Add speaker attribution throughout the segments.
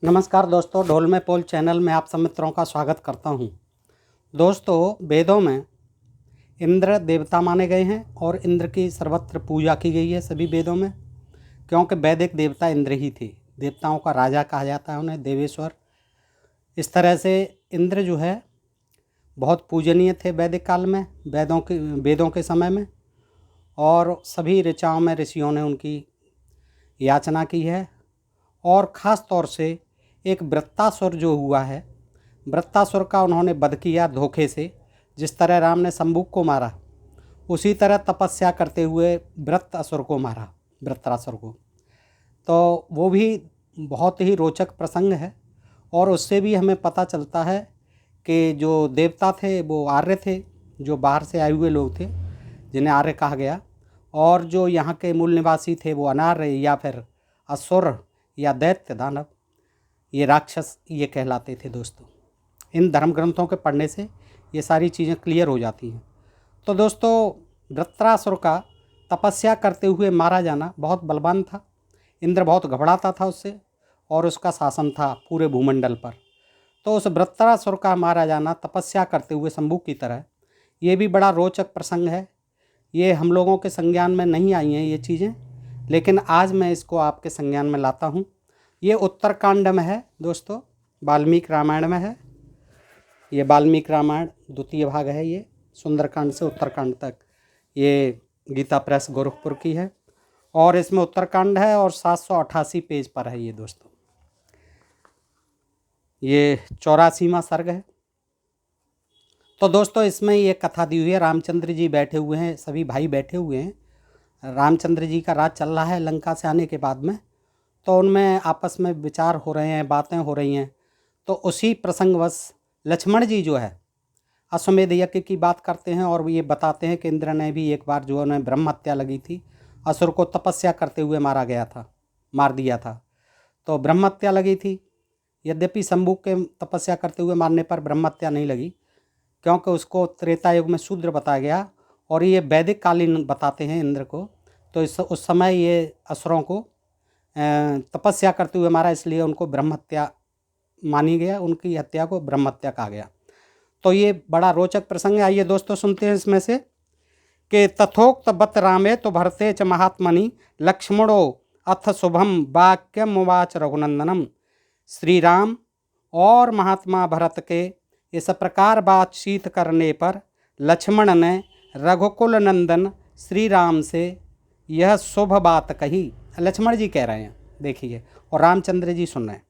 Speaker 1: नमस्कार दोस्तों, ढोल में पोल चैनल में आप सब मित्रों का स्वागत करता हूं। दोस्तों, वेदों में इंद्र देवता माने गए हैं और इंद्र की सर्वत्र पूजा की गई है सभी वेदों में, क्योंकि वैदिक देवता इंद्र ही थे। देवताओं का राजा कहा जाता है उन्हें, देवेश्वर। इस तरह से इंद्र जो है बहुत पूजनीय थे वैदिक काल में, वेदों के समय में, और सभी ऋचाओं में ऋषियों ने उनकी याचना की है। और ख़ास तौर से एक वृत्तासुर जो हुआ है, वृत्तासुर का उन्होंने वध किया धोखे से। जिस तरह राम ने शंबुक को मारा, उसी तरह तपस्या करते हुए वृत्तासुर को मारा, वृत्रासुर को। तो वो भी बहुत ही रोचक प्रसंग है, और उससे भी हमें पता चलता है कि जो देवता थे वो आर्य थे, जो बाहर से आए हुए लोग थे जिन्हें आर्य कहा गया, और जो यहाँ के मूल निवासी थे वो अनार्य या फिर असुर या दैत्य दानव, ये राक्षस ये कहलाते थे। दोस्तों, इन धर्म ग्रंथों के पढ़ने से ये सारी चीज़ें क्लियर हो जाती हैं। तो दोस्तों, वृत्रासुर का तपस्या करते हुए मारा जाना बहुत बलवान था। इंद्र बहुत घबराता था उससे, और उसका शासन था पूरे भूमंडल पर। तो उस वृत्रासुर का मारा जाना तपस्या करते हुए शंभू की तरह, ये भी बड़ा रोचक प्रसंग है। ये हम लोगों के संज्ञान में नहीं आई हैं ये चीज़ें, लेकिन आज मैं इसको आपके संज्ञान में लाता हूँ। ये उत्तरकांड में है दोस्तों, वाल्मीकि रामायण में है। ये वाल्मीकि रामायण द्वितीय भाग है। ये सुंदरकांड से उत्तरकांड तक ये गीता प्रेस गोरखपुर की है, और इसमें उत्तरकांड है और 788 पेज पर है ये दोस्तों। ये 84वां सर्ग है। तो दोस्तों, इसमें ये कथा दी हुई है, रामचंद्र जी बैठे हुए हैं, सभी भाई बैठे हुए हैं। रामचंद्र जी का राज चल रहा है लंका से आने के बाद में। तो उनमें आपस में विचार हो रहे हैं, बातें हो रही हैं। तो उसी प्रसंगवश लक्ष्मण जी जो है अश्वमेध यज्ञ की बात करते हैं, और ये बताते हैं कि इंद्र ने भी एक बार जो उन्हें ब्रह्म हत्या लगी थी, असुर को तपस्या करते हुए मार दिया था। तो ब्रह्म हत्या लगी थी। यद्यपि शंभू के तपस्या करते हुए मारने पर ब्रह्म हत्या नहीं लगी, क्योंकि उसको त्रेता युग में शूद्र बताया गया, और ये वैदिक कालीन बताते हैं इंद्र को। तो उस समय ये असुरों को तपस्या करते हुए मारा, इसलिए उनको ब्रह्म हत्या मानी गया, उनकी हत्या को ब्रह्म हत्या कहा गया। तो ये बड़ा रोचक प्रसंग है। आइए दोस्तों, सुनते हैं इसमें से कि तथोक्त बत रामे तो भरते च महात्मनि लक्ष्मणो अथ शुभम वाक्यम उवाच रघुनंदनम। श्री राम और महात्मा भरत के इस प्रकार बातचीत करने पर लक्ष्मण ने रघुकुल नंदन श्री राम से यह शुभ बात कही। लक्ष्मण जी कह रहे हैं, देखिए, और रामचंद्र जी सुन रहे हैं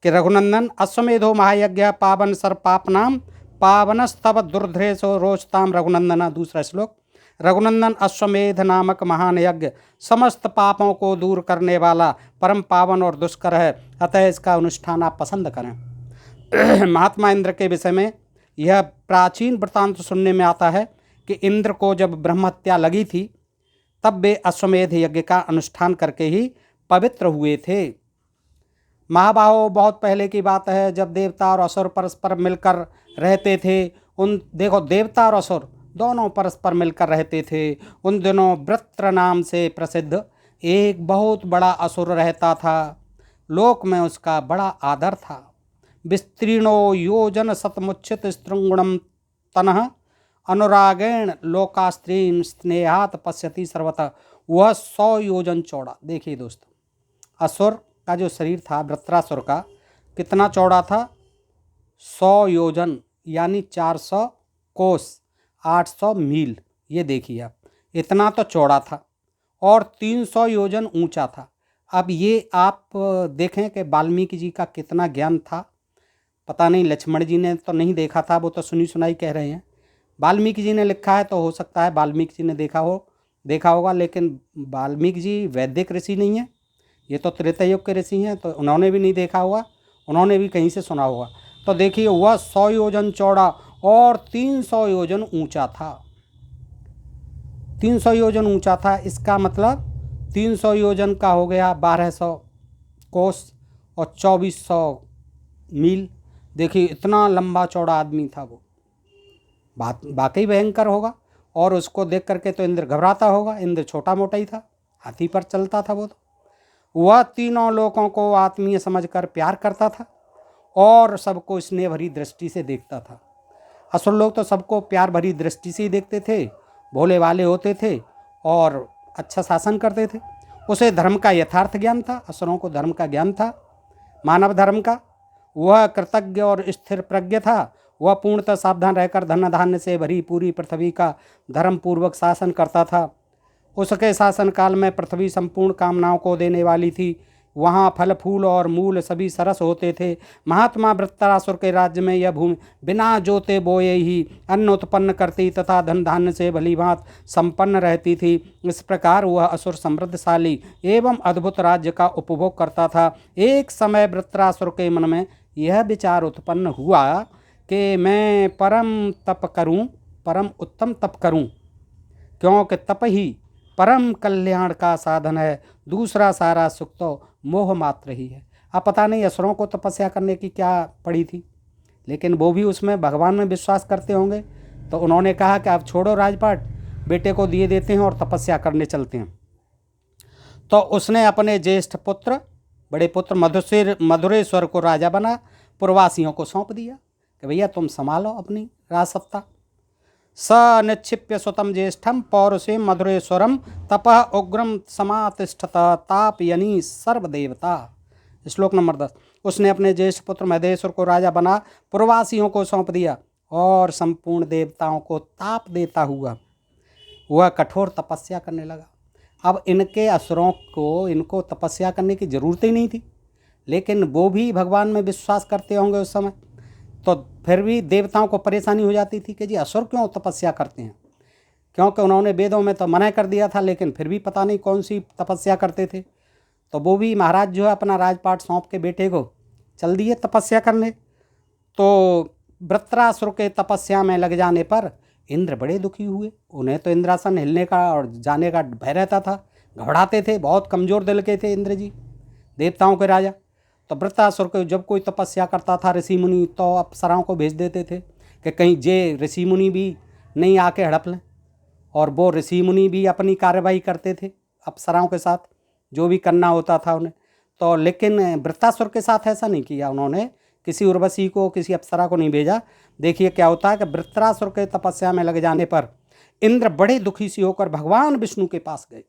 Speaker 1: कि रघुनंदन अश्वमेधो महायज्ञ पावन सर पापनाम पावनस्तव दुर्धरेशो रोचताम रघुनंदन। दूसरा श्लोक, रघुनंदन अश्वमेध नामक महान यज्ञ समस्त पापों को दूर करने वाला परम पावन और दुष्कर है, अतः इसका अनुष्ठान आप पसंद करें। महात्मा इंद्र के विषय में यह प्राचीन वृत्तांत सुनने में आता है कि इंद्र को जब ब्रह्म हत्या लगी थी, तब वे अश्वमेध यज्ञ का अनुष्ठान करके ही पवित्र हुए थे। महाबाहो, बहुत पहले की बात है, जब देवता और असुर परस्पर मिलकर रहते थे। देखो, देवता और असुर दोनों परस्पर मिलकर रहते थे। उन दिनों वृत्र नाम से प्रसिद्ध एक बहुत बड़ा असुर रहता था। लोक में उसका बड़ा आदर था। विस्तीर्णो योजन शतमुच्छित स्त्रुंगुणम तनः अनुरागेण लोकास्त्रीम स्नेहात पश्यति सर्वतः। वह 100 योजन चौड़ा। देखिए दोस्तों, असुर का जो शरीर था, वृत्रासुर का, कितना चौड़ा था? 100 योजन, यानी 400 कोस, 800 मील। ये देखिए आप, इतना तो चौड़ा था, और 300 योजन ऊंचा था। अब ये आप देखें कि वाल्मीकि जी का कितना ज्ञान था। पता नहीं, लक्ष्मण जी ने तो नहीं देखा था, वो तो सुनी सुनाई कह रहे हैं। वाल्मीकि जी ने लिखा है तो हो सकता है वाल्मीकि जी ने देखा होगा, लेकिन वाल्मीकि जी वैदिक ऋषि नहीं है, ये तो त्रेता युग के ऋषि हैं, तो उन्होंने भी नहीं देखा होगा, उन्होंने भी कहीं से सुना होगा। तो देखिए, वह 100 योजन चौड़ा और 300 योजन ऊंचा था। 300 योजन ऊंचा था, इसका मतलब 300 योजन का हो गया 1200 कोस और 2400 मील। देखिए, इतना लंबा चौड़ा आदमी था वो। बात वाकई भयंकर होगा, और उसको देख करके तो इंद्र घबराता होगा। इंद्र छोटा मोटा ही था, हाथी पर चलता था वो तो। वह तीनों लोगों को आत्मीय समझकर प्यार करता था और सबको स्नेह भरी दृष्टि से देखता था। असुर लोग तो सबको प्यार भरी दृष्टि से ही देखते थे, भोले वाले होते थे और अच्छा शासन करते थे। उसे धर्म का यथार्थ ज्ञान था, असुरों को धर्म का ज्ञान था, मानव धर्म का। वह कृतज्ञ और स्थिर प्रज्ञ था। वह पूर्णतः सावधान रहकर धन धान्य से भरी पूरी पृथ्वी का धर्म पूर्वक शासन करता था। उसके शासन काल में पृथ्वी संपूर्ण कामनाओं को देने वाली थी। वहाँ फल फूल और मूल सभी सरस होते थे। महात्मा वृत्रासुर के राज्य में यह भूमि बिना जोते बोए ही अन्न उत्पन्न करती तथा धन धान्य से भली भांत संपन्न रहती थी। इस प्रकार वह असुर समृद्धशाली एवं अद्भुत राज्य का उपभोग करता था। एक समय वृत्रासुर के मन में यह विचार उत्पन्न हुआ कि मैं परम तप करूं, परम उत्तम तप करूं, क्योंकि तप ही परम कल्याण का साधन है। दूसरा सारा सुख तो मोह मात्र ही है। अब पता नहीं असुरों को तपस्या करने की क्या पड़ी थी, लेकिन वो भी उसमें भगवान में विश्वास करते होंगे। तो उन्होंने कहा कि अब छोड़ो राजपाट, बेटे को दिए देते हैं और तपस्या करने चलते हैं। तो उसने अपने ज्येष्ठ पुत्र, बड़े पुत्र मधुरेश्वर को राजा बना, पुरवासियों को सौंप दिया कि भैया तुम संभालो अपनी राजसत्ता। स निक्षिप्य सुतम ज्येष्ठम पौरुषे मधुरेश्वरम तपः उग्रम समातिष्ठत तापयनी सर्वदेवता। श्लोक नंबर 10। उसने अपने ज्येष्ठ पुत्र मधुरेश्वर को राजा बना, पुरवासियों को सौंप दिया और संपूर्ण देवताओं को ताप देता हुआ वह कठोर तपस्या करने लगा। अब इनके असुरों को इनको तपस्या करने की ज़रूरत ही नहीं थी, लेकिन वो भी भगवान में विश्वास करते होंगे उस समय। तो फिर भी देवताओं को परेशानी हो जाती थी कि जी असुर क्यों तपस्या करते हैं, क्योंकि उन्होंने वेदों में तो मना कर दिया था, लेकिन फिर भी पता नहीं कौन सी तपस्या करते थे। तो वो भी महाराज जो है अपना राजपाट सौंप के बेटे को चल दिए तपस्या करने। तो वृत्रासुर के तपस्या में लग जाने पर इंद्र बड़े दुखी हुए। उन्हें तो इंद्रासन हिलने का और जाने का भय रहता था, घबराते थे, बहुत कमज़ोर दिल के थे इंद्र जी, देवताओं के राजा। तो वृत्रासुर को जब कोई तपस्या करता था ऋषि मुनि, तो अप्सराओं को भेज देते थे कि कहीं जे ऋषि मुनि भी नहीं आके हड़प लें। और वो ऋषि मुनि भी अपनी कार्यवाही करते थे अप्सराओं के साथ, जो भी करना होता था उन्हें। तो लेकिन वृत्रासुर के साथ ऐसा नहीं किया उन्होंने, किसी उर्वशी को, किसी अप्सरा को नहीं भेजा। देखिए क्या होता है कि वृत्रासुर के तपस्या में लग जाने पर इंद्र बड़े दुखी सी होकर भगवान विष्णु के पास गए।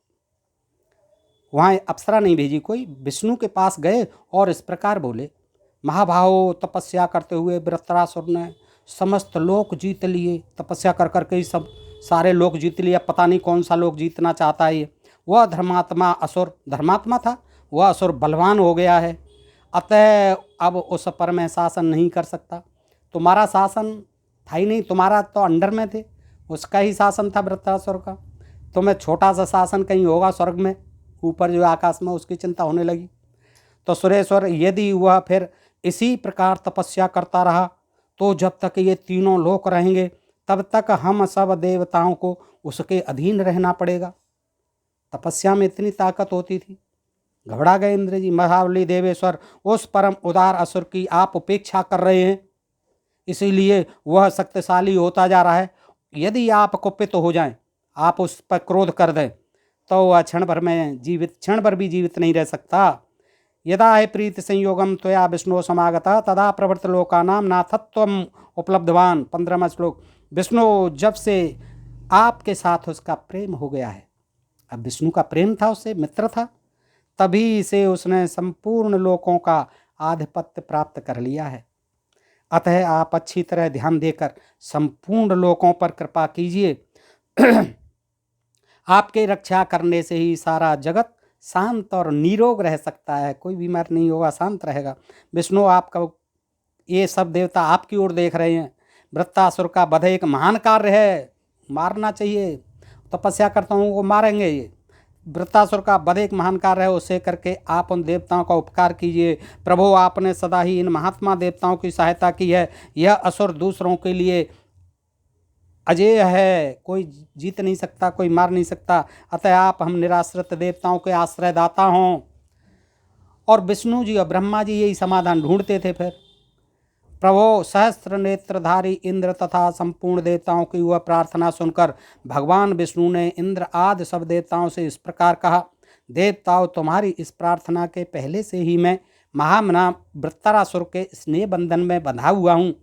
Speaker 1: वहाँ अप्सरा नहीं भेजी कोई, विष्णु के पास गए और इस प्रकार बोले, महाभाव तपस्या करते हुए वृत्रासुर ने समस्त लोक जीत लिए। तपस्या कर करके ही सब सारे लोक जीत लिया। पता नहीं कौन सा लोक जीतना चाहता है ये। वह धर्मात्मा असुर धर्मात्मा था, वह असुर बलवान हो गया है, अतः अब उस पर मैं शासन नहीं कर सकता। तुम्हारा शासन था ही नहीं, तुम्हारा तो अंडर में थे, उसका ही शासन था वृत्रासुर का। तुम्हें छोटा सा शासन कहीं होगा स्वर्ग में, ऊपर जो आकाश में, उसकी चिंता होने लगी। तो सुरेश्वर यदि वह फिर इसी प्रकार तपस्या करता रहा तो जब तक ये तीनों लोक रहेंगे तब तक हम सब देवताओं को उसके अधीन रहना पड़ेगा। तपस्या में इतनी ताकत होती थी। घबरा गए इंद्र जी। महाबली देवेश्वर, उस परम उदार असुर की आप उपेक्षा कर रहे हैं, इसीलिए वह शक्तिशाली होता जा रहा है। यदि आप कुपित हो जाएं, आप उस पर क्रोध कर दें, तो वह क्षण भर भी जीवित नहीं रह सकता। यदा है प्रीति संयोगम त्वया विष्णु समागता तदा प्रवृत्त लोकानाम नाथत्वम उपलब्धवान। 15वां श्लोक। विष्णु जब से आपके साथ उसका प्रेम हो गया है, अब विष्णु का प्रेम था, उससे मित्र था, तभी से उसने संपूर्ण लोकों का आधिपत्य प्राप्त कर लिया है। अतः आप अच्छी तरह ध्यान देकर संपूर्ण लोकों पर कृपा कीजिए। आपके रक्षा करने से ही सारा जगत शांत और निरोग रह सकता है, कोई बीमार नहीं होगा, शांत रहेगा। विष्णु आपका, ये सब देवता आपकी ओर देख रहे हैं। वृत्रासुर का वध एक महान कार्य है, मारना चाहिए। तपस्या करता हूँ वो मारेंगे। ये वृत्रासुर का वध एक महान कार्य है, उसे करके आप उन देवताओं का उपकार कीजिए। प्रभु आपने सदा ही इन महात्मा देवताओं की सहायता की है। यह असुर दूसरों के लिए अजेय है, कोई जीत नहीं सकता, कोई मार नहीं सकता। अतः आप हम निराश्रित देवताओं के आश्रयदाता हों। और विष्णु जी और ब्रह्मा जी यही समाधान ढूंढते थे। फिर प्रभो सहस्त्र नेत्रधारी इंद्र तथा संपूर्ण देवताओं की वह प्रार्थना सुनकर भगवान विष्णु ने इंद्र आदि सब देवताओं से इस प्रकार कहा, देवताओं, तुम्हारी इस प्रार्थना के पहले से ही मैं महामना वृत्रासुर के स्नेह बंधन में बंधा हुआ हूँ।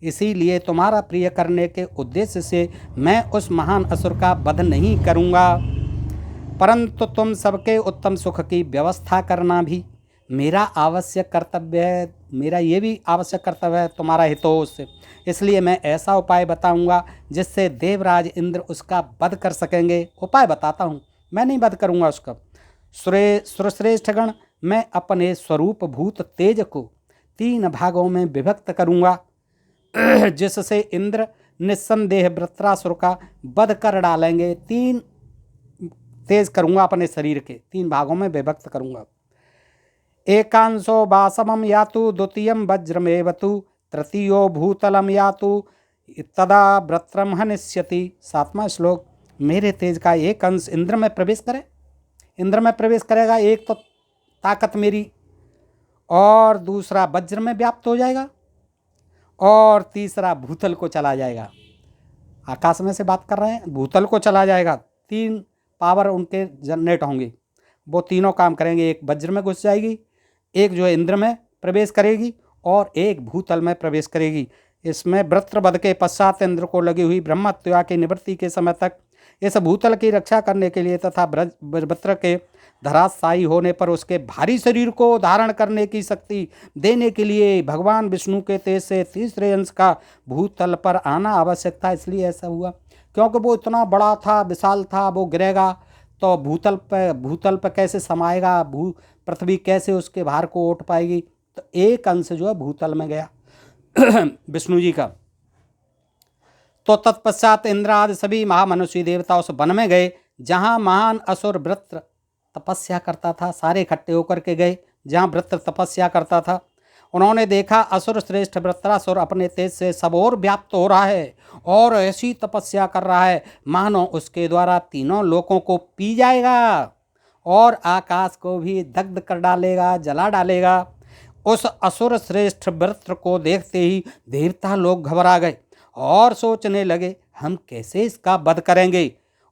Speaker 1: इसीलिए तुम्हारा प्रिय करने के उद्देश्य से मैं उस महान असुर का वध नहीं करूँगा, परंतु तुम सबके उत्तम सुख की व्यवस्था करना भी मेरा आवश्यक कर्तव्य है। मेरा ये भी आवश्यक कर्तव्य है तुम्हारा हितोष से। इसलिए मैं ऐसा उपाय बताऊंगा जिससे देवराज इंद्र उसका वध कर सकेंगे। उपाय बताता हूँ, मैं नहीं वध करूँगा उसका। सुरश्रेष्ठगण, मैं अपने स्वरूप भूत तेज को 3 भागों में विभक्त करूँगा, जिससे इंद्र निस्संदेह वृत्रासुर का वध कर डालेंगे। 3 तेज करूँगा, अपने शरीर के 3 भागों में विभक्त करूँगा। एकांशो वासमं यातु, द्वितीयं वज्रमेव तु, तृतीयो भूतलम यातु, तदा वृत्रम हनिष्यति। 7वां श्लोक। मेरे तेज का एक अंश इंद्र में प्रवेश करे, इंद्र में प्रवेश करेगा। एक तो ताकत मेरी, और दूसरा वज्र में व्याप्त हो जाएगा, और तीसरा भूतल को चला जाएगा। आकाश में से बात कर रहे हैं, भूतल को चला जाएगा। 3 पावर उनके जनरेट होंगे, वो तीनों काम करेंगे। एक वज्र में घुस जाएगी, एक जो है इंद्र में प्रवेश करेगी, और एक भूतल में प्रवेश करेगी। इसमें वृत्रवध के पश्चात इंद्र को लगी हुई ब्रह्मत्या की निवृत्ति के समय तक इस भूतल की रक्षा करने के लिए तथा वृत्र के धराशायी होने पर उसके भारी शरीर को धारण करने की शक्ति देने के लिए भगवान विष्णु के तेज से तीसरे अंश का भूतल पर आना आवश्यक था। इसलिए ऐसा हुआ क्योंकि वो इतना बड़ा था, विशाल था, वो गिरेगा तो भूतल पर कैसे समाएगा, पृथ्वी कैसे उसके भार को उठ पाएगी। तो एक अंश जो है भूतल में गया विष्णु जी का। तो तत्पश्चात इंद्र आदि सभी महामनुष्य देवता उस वन में गए जहाँ महान असुर वृत्र तपस्या करता था। सारे इकट्ठे होकर के गए जहाँ वृत्र तपस्या करता था। उन्होंने देखा असुर श्रेष्ठ वृत्रासुर अपने तेज से सब ओर व्याप्त हो रहा है और ऐसी तपस्या कर रहा है मानो उसके द्वारा तीनों लोकों को पी जाएगा और आकाश को भी दग्ध कर डालेगा, जला डालेगा। उस असुर श्रेष्ठ वृत्र को देखते ही देवता लोग घबरा गए और सोचने लगे, हम कैसे इसका वध करेंगे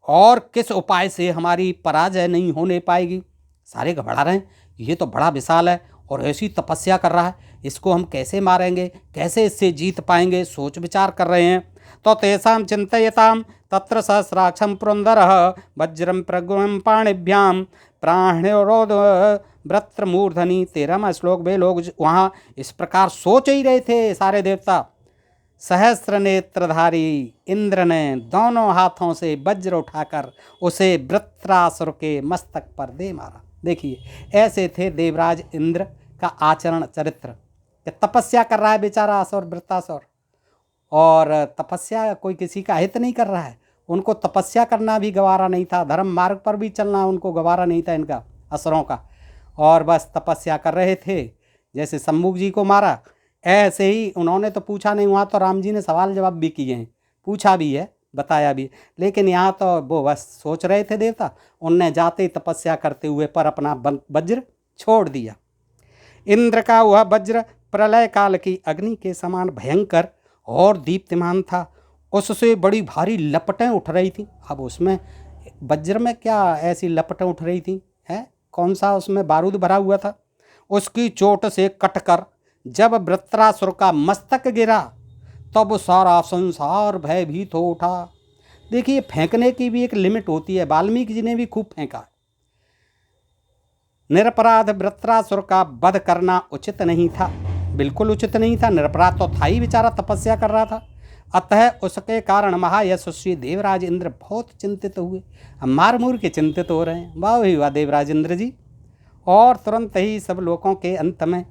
Speaker 1: और किस उपाय से हमारी पराजय नहीं होने पाएगी। सारे घबरा रहे हैं, ये तो बड़ा विशाल है और ऐसी तपस्या कर रहा है, इसको हम कैसे मारेंगे, कैसे इससे जीत पाएंगे, सोच विचार कर रहे हैं। तो तेषां चिंतयताम तत्र सहस्राक्षं पुरंदरः वज्रं प्रगुणं पाणिभ्यां प्राणोरोध वृत्र मूर्धनि। 13वां श्लोक। वे लोग वहाँ इस प्रकार सोच ही रहे थे सारे देवता। सहस्र नेत्रधारी इंद्र ने दोनों हाथों से वज्र उठाकर उसे वृत्रासुर के मस्तक पर दे मारा। देखिए, ऐसे थे देवराज इंद्र का आचरण चरित्र। तपस्या कर रहा है बेचारा असुर वृत्रासुर, और तपस्या कोई किसी का हित नहीं कर रहा है। उनको तपस्या करना भी गवारा नहीं था, धर्म मार्ग पर भी चलना उनको गवारा नहीं था इनका असुरों का, और बस तपस्या कर रहे थे। जैसे सम्मुख जी को मारा, ऐसे ही उन्होंने तो पूछा नहीं, वहाँ तो राम जी ने सवाल जवाब भी किए हैं, पूछा भी है, बताया भी, लेकिन यहाँ तो वो बस सोच रहे थे देवता। उनने जाते ही तपस्या करते हुए पर अपना वज्र छोड़ दिया। इंद्र का वह वज्र प्रलय काल की अग्नि के समान भयंकर और दीप्तिमान था। उससे बड़ी भारी लपटें उठ रही थीं। अब उसमें वज्र में क्या ऐसी लपटें उठ रही थीं, है कौन सा उसमें बारूद भरा हुआ था। उसकी चोट से कटकर जब वृत्रासुर का मस्तक गिरा तब सारा संसार भयभीत हो उठा। देखिए, फेंकने की भी एक लिमिट होती है। वाल्मीकि जी ने भी खूब फेंका। निरपराध वृत्रासुर का वध करना उचित नहीं था, बिल्कुल उचित नहीं था। निरपराध तो था ही, बेचारा तपस्या कर रहा था। अतः उसके कारण महायशस्वी देवराज इंद्र बहुत चिंतित हुए। मार मूर के चिंतित हो रहे हैं। वाह ही वाह देवराज इंद्र जी। और तुरंत ही सब लोकों के अंत में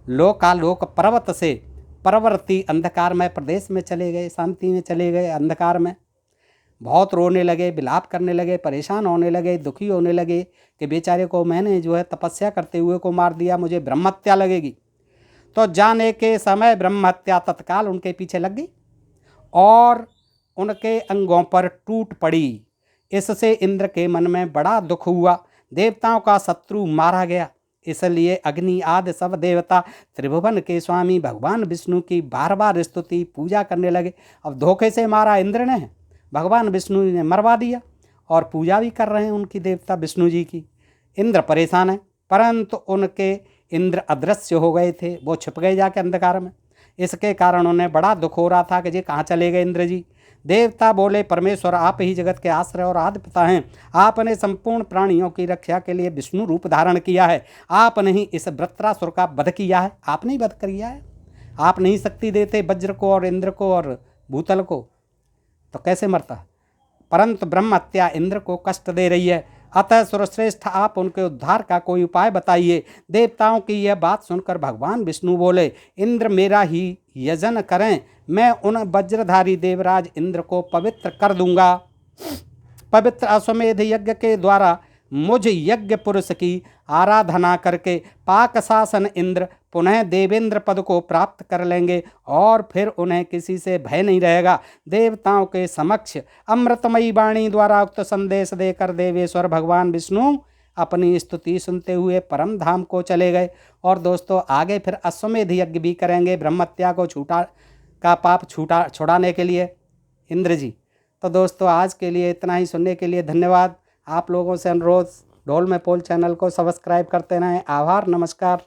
Speaker 1: लोकालोक पर्वत से परवर्ती अंधकारमय प्रदेश में चले गए, शांति में चले गए। अंधकार में बहुत रोने लगे, विलाप करने लगे, परेशान होने लगे, दुखी होने लगे कि बेचारे को मैंने जो है तपस्या करते हुए को मार दिया, मुझे ब्रह्महत्या लगेगी। तो जाने के समय ब्रह्महत्या तत्काल उनके पीछे लग गई और उनके अंगों पर टूट पड़ी। इससे इंद्र के मन में बड़ा दुख हुआ। देवताओं का शत्रु मारा गया, इसलिए अग्नि आदि सब देवता त्रिभुवन के स्वामी भगवान विष्णु की बार बार स्तुति पूजा करने लगे। अब धोखे से मारा इंद्र ने, भगवान विष्णु ने मरवा दिया और पूजा भी कर रहे हैं उनकी देवता विष्णु जी की। इंद्र परेशान है, परंतु उनके इंद्र अदृश्य हो गए थे, वो छिप गए जाके अंधकार में। इसके कारण उन्हें बड़ा दुख हो रहा था कि जी कहाँ चले गए इंद्र जी। देवता बोले, परमेश्वर आप ही जगत के आश्रय और आदि पिता हैं। आपने संपूर्ण प्राणियों की रक्षा के लिए विष्णु रूप धारण किया है। आपने ही इस वृत्रासुर का वध किया है, आपने ही वध किया है। आप नहीं शक्ति देते वज्र को और इंद्र को और भूतल को, तो कैसे मरता। परंतु ब्रह्म हत्या इंद्र को कष्ट दे रही है, अतः सुरश्रेष्ठ आप उनके उद्धार का कोई उपाय बताइए। देवताओं की यह बात सुनकर भगवान विष्णु बोले, इंद्र मेरा ही यजन करें, मैं उन वज्रधारी देवराज इंद्र को पवित्र कर दूंगा। पवित्र अश्वमेध यज्ञ के द्वारा मुझ यज्ञ पुरुष की आराधना करके पाक शासन इंद्र पुनः देवेंद्र पद को प्राप्त कर लेंगे और फिर उन्हें किसी से भय नहीं रहेगा। देवताओं के समक्ष अमृतमयी वाणी द्वारा उक्त संदेश देकर देवेश्वर भगवान विष्णु अपनी स्तुति सुनते हुए परम धाम को चले गए। और दोस्तों आगे फिर अश्वमेध यज्ञ भी करेंगे ब्रह्महत्या को पाप छुड़ाने के लिए इंद्र जी। तो दोस्तों आज के लिए इतना ही, सुनने के लिए धन्यवाद। आप लोगों से अनुरोध, ढोल में पोल चैनल को सब्सक्राइब करते रहें। आभार, नमस्कार।